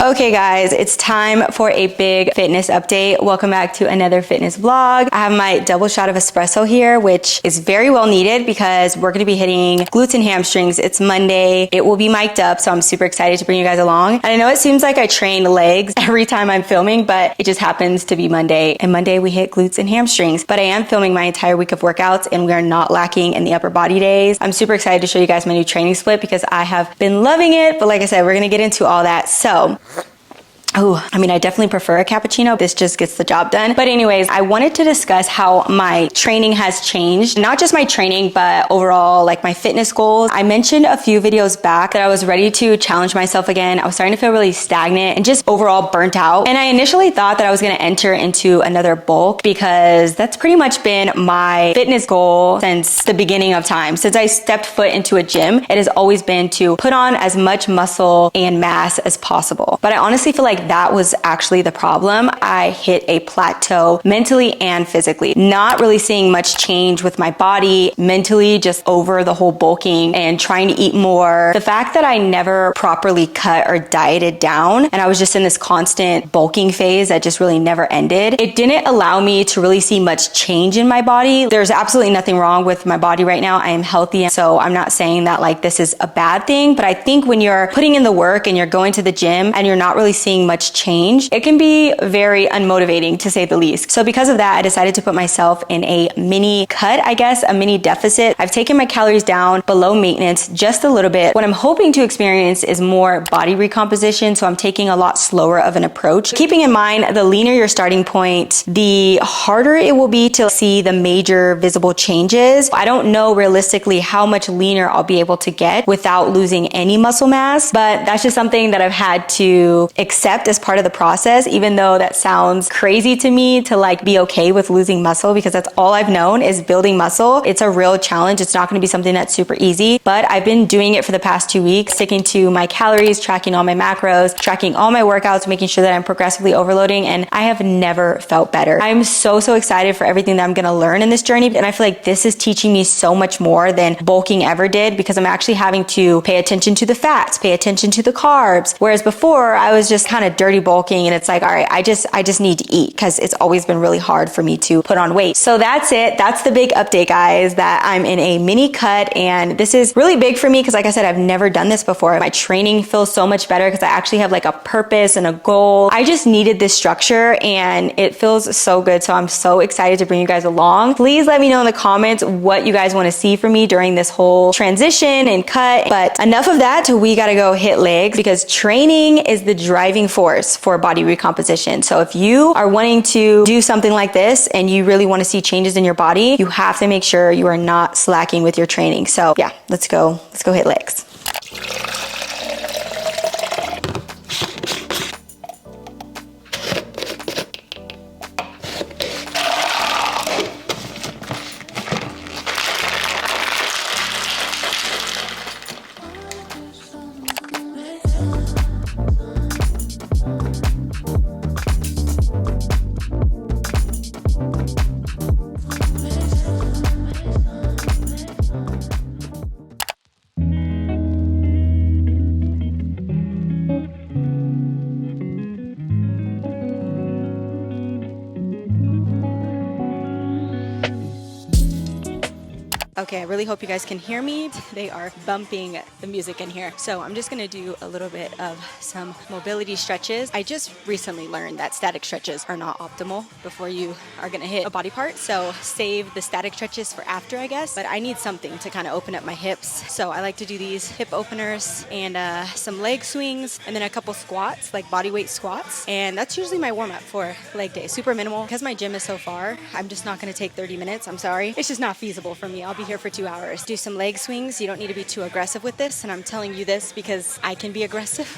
Okay guys, it's time for a big fitness update. Welcome back to another fitness vlog. I have my double shot of espresso here, which is very well needed because we're gonna be hitting glutes and hamstrings. It's Monday. It will be mic'd up, so I'm super excited to bring you guys along. And I know it seems like I train legs every time I'm filming, but it just happens to be Monday. And Monday we hit glutes and hamstrings. But I am filming my entire week of workouts and we are not lacking in the upper body days. I'm super excited to show you guys my new training split because I have been loving it. But like I said, we're gonna get into all that. So oh, I mean, I definitely prefer a cappuccino. This just gets the job done. But anyways, I wanted to discuss how my training has changed. Not just my training, but overall, like my fitness goals. I mentioned a few videos back that I was ready to challenge myself again. I was starting to feel really stagnant and just overall burnt out. And I initially thought that I was going to enter into another bulk because that's pretty much been my fitness goal since the beginning of time. Since I stepped foot into a gym, it has always been to put on as much muscle and mass as possible. But I honestly feel like that was actually the problem. I hit a plateau mentally and physically, not really seeing much change with my body, mentally just over the whole bulking and trying to eat more. The fact that I never properly cut or dieted down and I was just in this constant bulking phase that just really never ended, it didn't allow me to really see much change in my body. There's absolutely nothing wrong with my body right now. I am healthy, so I'm not saying that like this is a bad thing, but I think when you're putting in the work and you're going to the gym and you're not really seeing much change, it can be very unmotivating to say the least. So because of that, I decided to put myself in a mini cut, I guess, a mini deficit. I've taken my calories down below maintenance just a little bit. What I'm hoping to experience is more body recomposition, so I'm taking a lot slower of an approach. Keeping in mind, the leaner your starting point, the harder it will be to see the major visible changes. I don't know realistically how much leaner I'll be able to get without losing any muscle mass, but that's just something that I've had to accept as part of the process, even though that sounds crazy to me to like be okay with losing muscle because that's all I've known is building muscle. It's a real challenge. It's not going to be something that's super easy, but I've been doing it for the past 2 weeks, sticking to my calories, tracking all my macros, tracking all my workouts, making sure that I'm progressively overloading, and I have never felt better. I'm so excited for everything that I'm going to learn in this journey, and I feel like this is teaching me so much more than bulking ever did because I'm actually having to pay attention to the fats, pay attention to the carbs, whereas before I was just kind of dirty bulking and it's like, all right, I just need to eat because it's always been really hard for me to put on weight. So that's it. That's the big update, guys, that I'm in a mini cut, and this is really big for me because like I said, I've never done this before. My training feels so much better because I actually have like a purpose and a goal. I just needed this structure and it feels so good. So I'm so excited to bring you guys along. Please let me know in the comments what you guys want to see from me during this whole transition and cut. But enough of that, we got to go hit legs because training is the driving force for body recomposition. So if you are wanting to do something like this and you really want to see changes in your body, you have to make sure you are not slacking with your training. So yeah, let's go hit legs. Okay, I really hope you guys can hear me. They are bumping the music in here. So I'm just gonna do a little bit of some mobility stretches. I just recently learned that static stretches are not optimal before you are gonna hit a body part. So save the static stretches for after, I guess. But I need something to kind of open up my hips. So I like to do these hip openers and some leg swings and then a couple squats, like body weight squats. And that's usually my warm up for leg day. Super minimal. Because my gym is so far, I'm just not gonna take 30 minutes. I'm sorry. It's just not feasible for me. I'll be here for 2 hours. Do some leg swings. You don't need to be too aggressive with this, and I'm telling you this because I can be aggressive.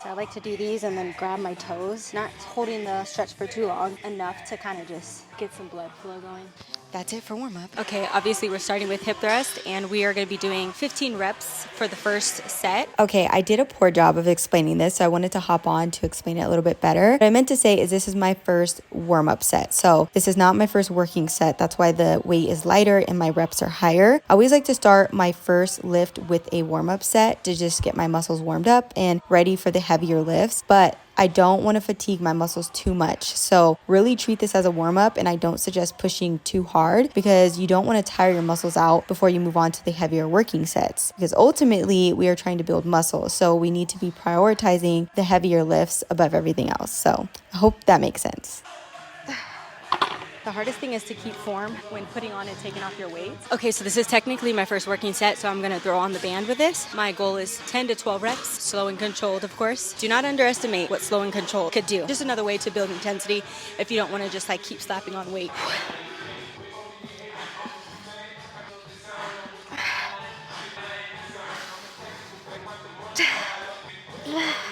So I like to do these and then grab my toes, not holding the stretch for too long, enough to kind of just get some blood flow going. That's it for warm up. Okay, obviously we're starting with hip thrust and we are going to be doing 15 reps for the first set. Okay, I did a poor job of explaining this, so I wanted to hop on to explain it a little bit better. What I meant to say is this is my first warm up set. So this is not my first working set. That's why the weight is lighter and my reps are higher. I always like to start my first lift with a warm up set to just get my muscles warmed up and ready for the heavier lifts. But I don't want to fatigue my muscles too much. So really treat this as a warm up, and I don't suggest pushing too hard because you don't want to tire your muscles out before you move on to the heavier working sets, because ultimately we are trying to build muscle. So we need to be prioritizing the heavier lifts above everything else. So I hope that makes sense. The hardest thing is to keep form when putting on and taking off your weights. Okay, so this is technically my first working set, so I'm gonna throw on the band with this. My goal is 10 to 12 reps, slow and controlled, of course. Do not underestimate what slow and controlled could do. Just another way to build intensity if you don't wanna just like keep slapping on weight.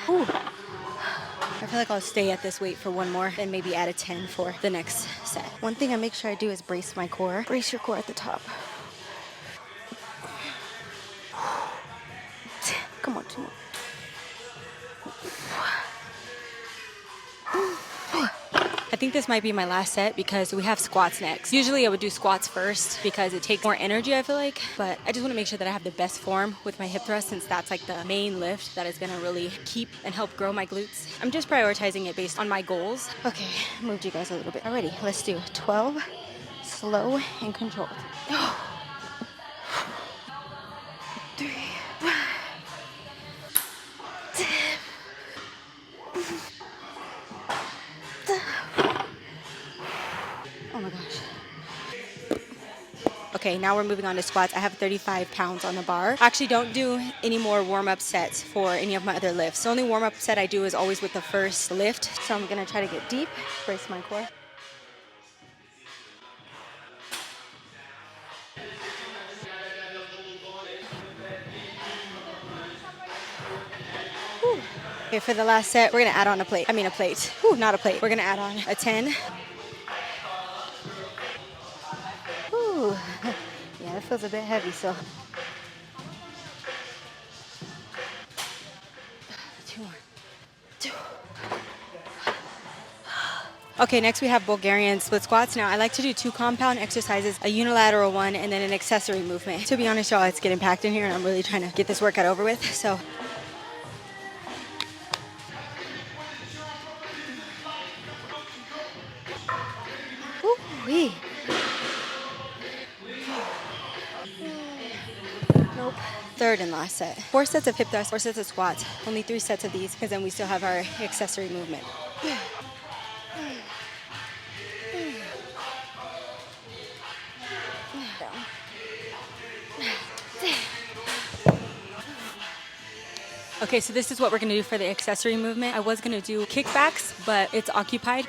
Ooh. I feel like I'll stay at this weight for one more, then maybe add a 10 for the next set. One thing I make sure I do is brace my core. Brace your core at the top. Come on, 2 more. I think this might be my last set because we have squats next. Usually I would do squats first because it takes more energy, I feel like, but I just want to make sure that I have the best form with my hip thrust, since that's like the main lift that is going to really keep and help grow my glutes. I'm just prioritizing it based on my goals. Okay, moved you guys a little bit. Alrighty, let's do 12, slow and controlled. 3, oh my gosh. Okay, now we're moving on to squats. I have 35 pounds on the bar. I actually don't do any more warm-up sets for any of my other lifts. The only warm-up set I do is always with the first lift. So I'm gonna try to get deep, brace my core. Whew. Okay, for the last set, we're gonna add on a plate. Whew, not a plate. We're gonna add on a 10. Ooh. Yeah, that feels a bit heavy, so. 2 more. 2. Okay, next we have Bulgarian split squats. Now, I like to do 2 compound exercises, a unilateral one, and then an accessory movement. To be honest, y'all, it's getting packed in here, and I'm really trying to get this workout over with, so. Ooh-wee. Nope. Third and last set. 4 sets of hip thrusts, 4 sets of squats. Only 3 sets of these, because then we still have our accessory movement. Okay, so this is what we're gonna do for the accessory movement. I was gonna do kickbacks, but it's occupied.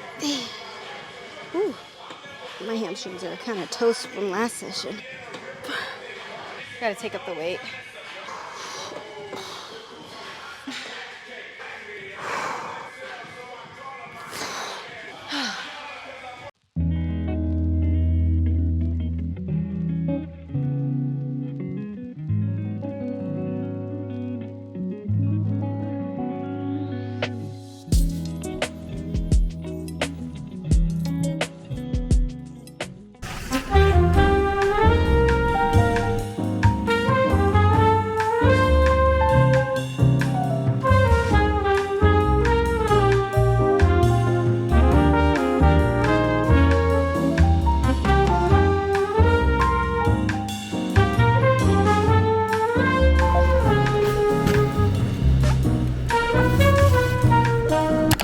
Ooh, my hamstrings are kind of toast from last session. Gotta take up the weight.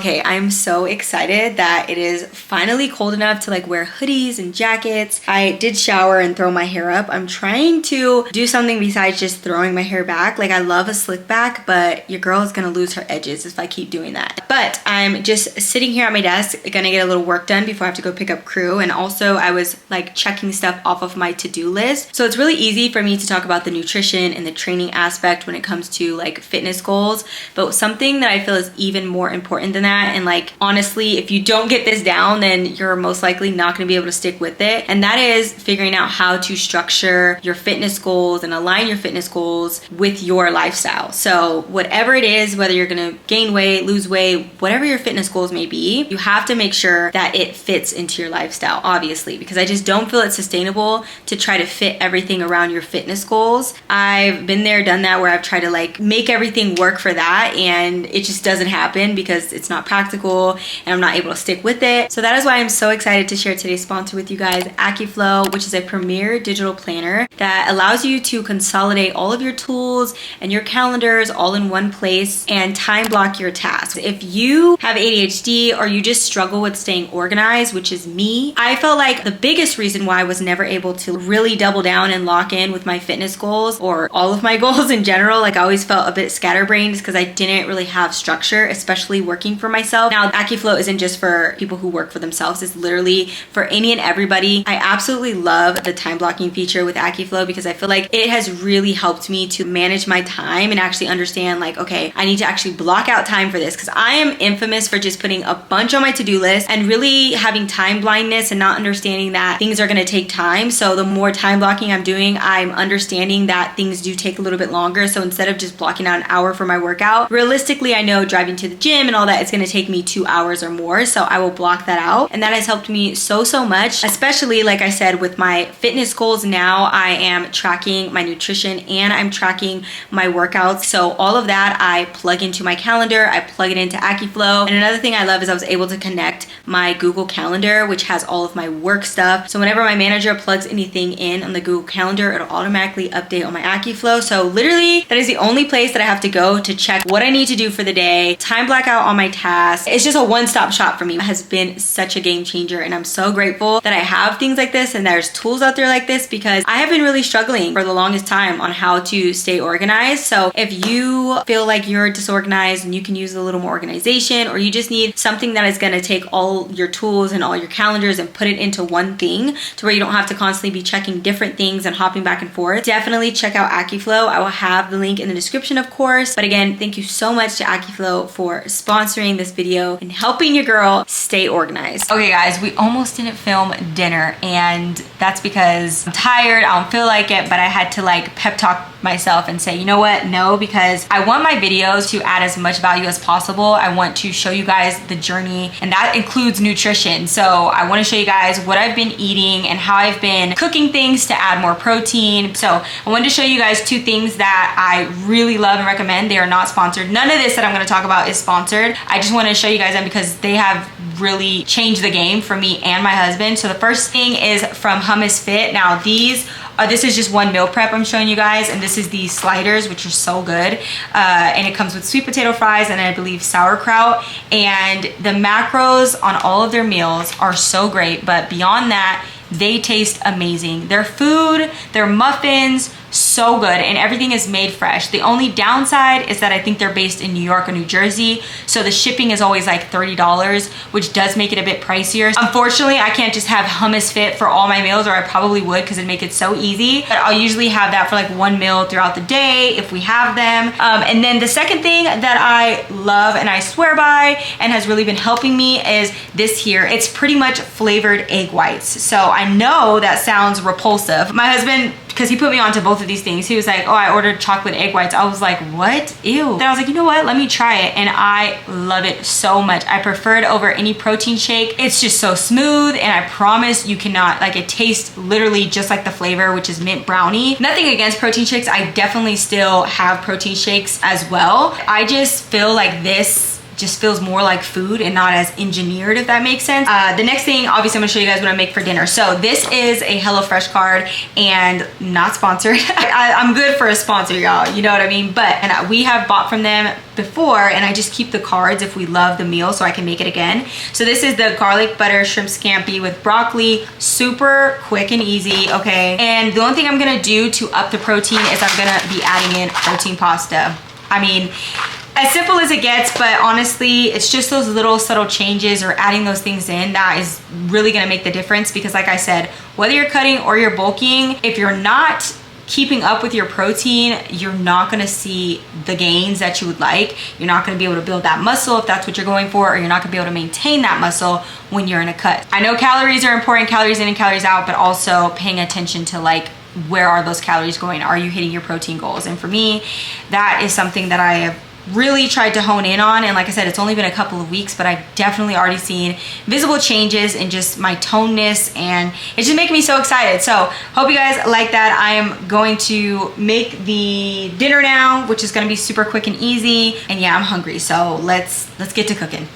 Okay, I'm so excited that it is finally cold enough to like wear hoodies and jackets. I did shower and throw my hair up. I'm trying to do something besides just throwing my hair back. Like I love a slick back, but your girl is gonna lose her edges if I keep doing that. But I'm just sitting here at my desk, gonna get a little work done before I have to go pick up crew. And also I was like checking stuff off of my to-do list. So it's really easy for me to talk about the nutrition and the training aspect when it comes to like fitness goals. But something that I feel is even more important than that, and like honestly, if you don't get this down, then you're most likely not gonna be able to stick with it. And that is figuring out how to structure your fitness goals and align your fitness goals with your lifestyle. So whatever it is, whether you're gonna gain weight, lose weight, whatever your fitness goals may be, you have to make sure that it fits into your lifestyle, obviously, because I just don't feel it's sustainable to try to fit everything around your fitness goals. I've been there, done that, where I've tried to like make everything work for that, and it just doesn't happen because it's not practical and I'm not able to stick with it. So that is why I'm so excited to share today's sponsor with you guys, AccuFlow, which is a premier digital planner that allows you to consolidate all of your tools and your calendars all in one place and time block your tasks. If you have ADHD or you just struggle with staying organized, which is me, I felt like the biggest reason why I was never able to really double down and lock in with my fitness goals or all of my goals in general, like I always felt a bit scatterbrained because I didn't really have structure, especially working for myself. Now, AccuFlow isn't just for people who work for themselves. It's literally for any and everybody. I absolutely love the time blocking feature with AccuFlow because I feel like it has really helped me to manage my time and actually understand like, okay, I need to actually block out time for this, because I am infamous for just putting a bunch on my to-do list and really having time blindness and not understanding that things are going to take time. So the more time blocking I'm doing, I'm understanding that things do take a little bit longer. So instead of just blocking out an hour for my workout, realistically, I know driving to the gym and all that, it's going to take me 2 hours or more. So I will block that out. And that has helped me so much, especially like I said, with my fitness goals. Now I am tracking my nutrition and I'm tracking my workouts. So all of that I plug into my calendar, I plug it into AccuFlow. And another thing I love is I was able to connect my Google Calendar, which has all of my work stuff. So whenever my manager plugs anything in on the Google Calendar, it'll automatically update on my AccuFlow. So literally that is the only place that I have to go to check what I need to do for the day, time block out all my tasks. It's just a one-stop shop for me. It has been such a game changer, and I'm so grateful that I have things like this and there's tools out there like this, because I have been really struggling for the longest time on how to stay organized. So if you feel like you're disorganized and you can use a little more organization, or you just need something that is going to take all your tools and all your calendars and put it into one thing to where you don't have to constantly be checking different things and hopping back and forth, definitely check out AccuFlow. I will have the link in the description, of course. But again, thank you so much to AccuFlow for sponsoring this video and helping your girl stay organized. Okay guys, we almost didn't film dinner, and that's because I'm tired, I don't feel like it, but I had to like pep talk myself and say, you know what, no, because I want my videos to add as much value as possible. I want to show you guys the journey, and that includes nutrition. So I want to show you guys what I've been eating and how I've been cooking things to add more protein. So I wanted to show you guys 2 things that I really love and recommend. They are not sponsored. None of this that I'm going to talk about is sponsored. I just want to show you guys them because they have really changed the game for me and my husband. So the first thing is from Hummus Fit. Now this is just one meal prep I'm showing you guys, and this is the sliders, which are so good. And it comes with sweet potato fries and I believe sauerkraut. And the macros on all of their meals are so great, but beyond that, they taste amazing. Their food, their muffins, so good, and everything is made fresh. The only downside is that I think they're based in New York or New Jersey, so the shipping is always like $30, which does make it a bit pricier. Unfortunately, I can't just have Hummus Fit for all my meals, or I probably would because it'd make it so easy. But I'll usually have that for like one meal throughout the day if we have them. And then the second thing that I love and I swear by and has really been helping me is this here. It's pretty much flavored egg whites. So I know that sounds repulsive. My husband, because he put me onto both of these things, he was like, oh, I ordered chocolate egg whites. I was like, what? Ew. Then I was like, you know what? Let me try it. And I love it so much. I prefer it over any protein shake. It's just so smooth, and I promise you cannot, like, it tastes literally just like the flavor, which is mint brownie. Nothing against protein shakes. I definitely still have protein shakes as well. I just feel like this just feels more like food and not as engineered, if that makes sense. The next thing, obviously I'm gonna show you guys what I make for dinner. So this is a HelloFresh card, and not sponsored. I'm good for a sponsor, y'all, you know what I mean? But we have bought from them before, and I just keep the cards if we love the meal so I can make it again. So this is the garlic butter shrimp scampi with broccoli. Super quick and easy, okay? And the only thing I'm gonna do to up the protein is I'm gonna be adding in protein pasta. I mean, as simple as it gets, but honestly, it's just those little subtle changes or adding those things in that is really gonna make the difference, because like I said, whether you're cutting or you're bulking, if you're not keeping up with your protein, you're not gonna see the gains that you would like. You're not gonna be able to build that muscle if that's what you're going for, or you're not gonna be able to maintain that muscle when you're in a cut. I know calories are important, calories in and calories out, but also paying attention to like, where are those calories going? Are you hitting your protein goals? And for me, that is something that I have really tried to hone in on. And like I said, it's only been a couple of weeks, but I've definitely already seen visible changes in just my toneness, and it's just making me so excited. So hope you guys like that. I am going to make the dinner now, which is gonna be super quick and easy. And yeah, I'm hungry, so let's get to cooking.